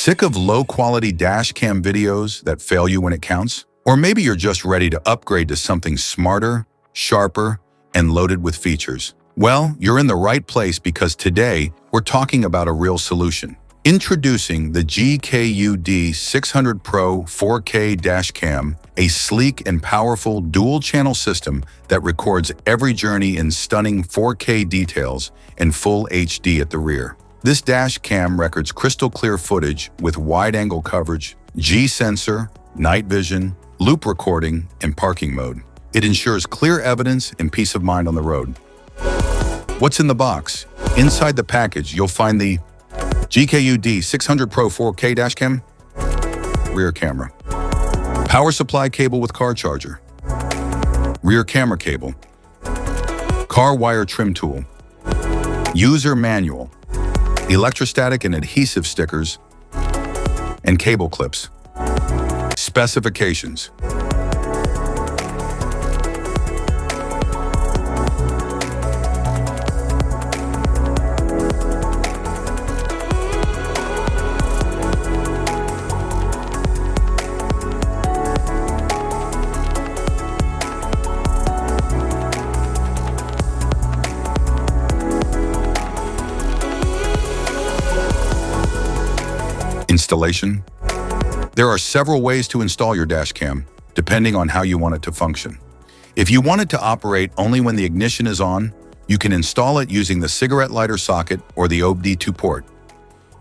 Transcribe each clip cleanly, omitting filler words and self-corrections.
Sick of low-quality dash cam videos that fail you when it counts? Or maybe you're just ready to upgrade to something smarter, sharper, and loaded with features. Well, you're in the right place because today we're talking about a real solution. Introducing the GKU D600 PRO 4K dash cam, a sleek and powerful dual-channel system that records every journey in stunning 4K details and full HD at the rear. This dash cam records crystal-clear footage with wide-angle coverage, G-sensor, night vision, loop recording, and parking mode. It ensures clear evidence and peace of mind on the road. What's in the box? Inside the package, you'll find the GKU D600 PRO 4K dash cam, rear camera, power supply cable with car charger, rear camera cable, car wire trim tool, user manual, electrostatic and adhesive stickers, and cable clips. Specifications. Installation. There are several ways to install your dash cam, depending on how you want it to function. If you want it to operate only when the ignition is on, you can install it using the cigarette lighter socket or the OBD2 port.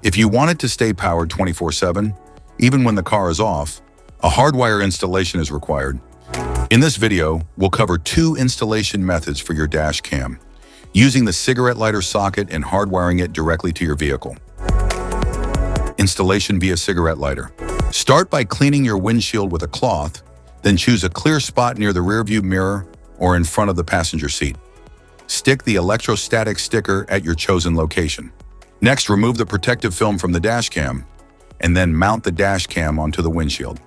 If you want it to stay powered 24/7, even when the car is off, a hardwire installation is required. In this video, we'll cover two installation methods for your dash cam, using the cigarette lighter socket and hardwiring it directly to your vehicle. Installation via cigarette lighter. Start by cleaning your windshield with a cloth, then choose a clear spot near the rearview mirror or in front of the passenger seat. Stick the electrostatic sticker at your chosen location. Next, remove the protective film from the dash cam, and then mount the dash cam onto the windshield.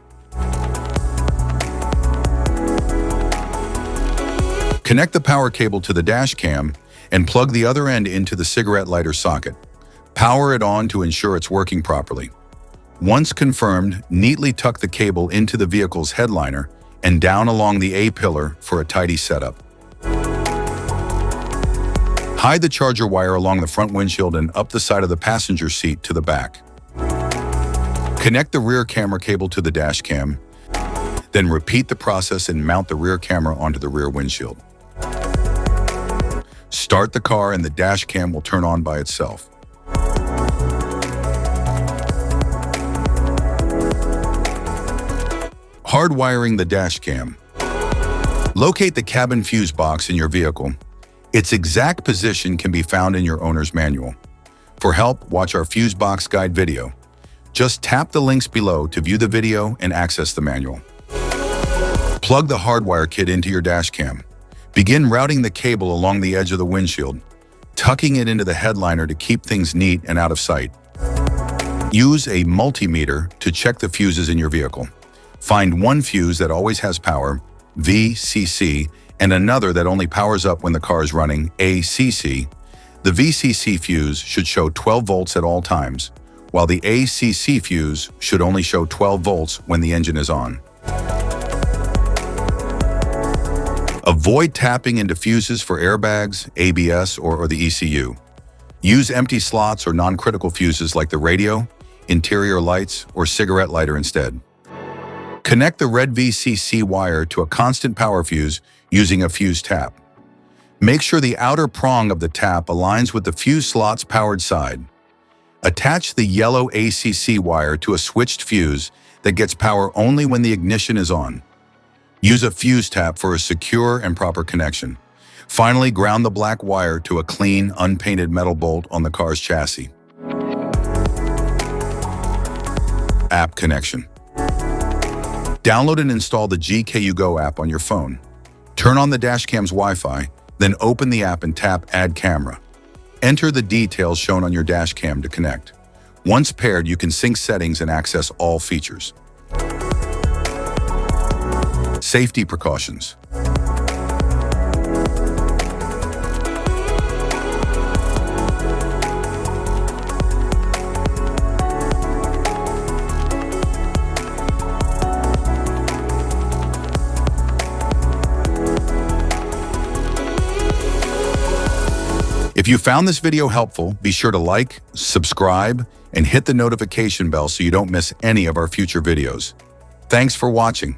Connect the power cable to the dash cam and plug the other end into the cigarette lighter socket. Power it on to ensure it's working properly. Once confirmed, neatly tuck the cable into the vehicle's headliner and down along the A-pillar for a tidy setup. Hide the charger wire along the front windshield and up the side of the passenger seat to the back. Connect the rear camera cable to the dash cam, then repeat the process and mount the rear camera onto the rear windshield. Start the car and the dash cam will turn on by itself. Hardwiring the dash cam. Locate the cabin fuse box in your vehicle. Its exact position can be found in your owner's manual. For help, watch our fuse box guide video. Just tap the links below to view the video and access the manual. Plug the hardwire kit into your dash cam. Begin routing the cable along the edge of the windshield, tucking it into the headliner to keep things neat and out of sight. Use a multimeter to check the fuses in your vehicle. Find one fuse that always has power, VCC, and another that only powers up when the car is running, ACC. The VCC fuse should show 12 volts at all times, while the ACC fuse should only show 12 volts when the engine is on. Avoid tapping into fuses for airbags, ABS, or the ECU. Use empty slots or non-critical fuses like the radio, interior lights, or cigarette lighter instead. Connect the red VCC wire to a constant power fuse using a fuse tap. Make sure the outer prong of the tap aligns with the fuse slot's powered side. Attach the yellow ACC wire to a switched fuse that gets power only when the ignition is on. Use a fuse tap for a secure and proper connection. Finally, ground the black wire to a clean, unpainted metal bolt on the car's chassis. App connection. Download and install the GKU Go app on your phone. Turn on the dashcam's Wi-Fi, then open the app and tap Add Camera. Enter the details shown on your dashcam to connect. Once paired, you can sync settings and access all features. Safety precautions. If you found this video helpful, be sure to like, subscribe, and hit the notification bell so you don't miss any of our future videos. Thanks for watching.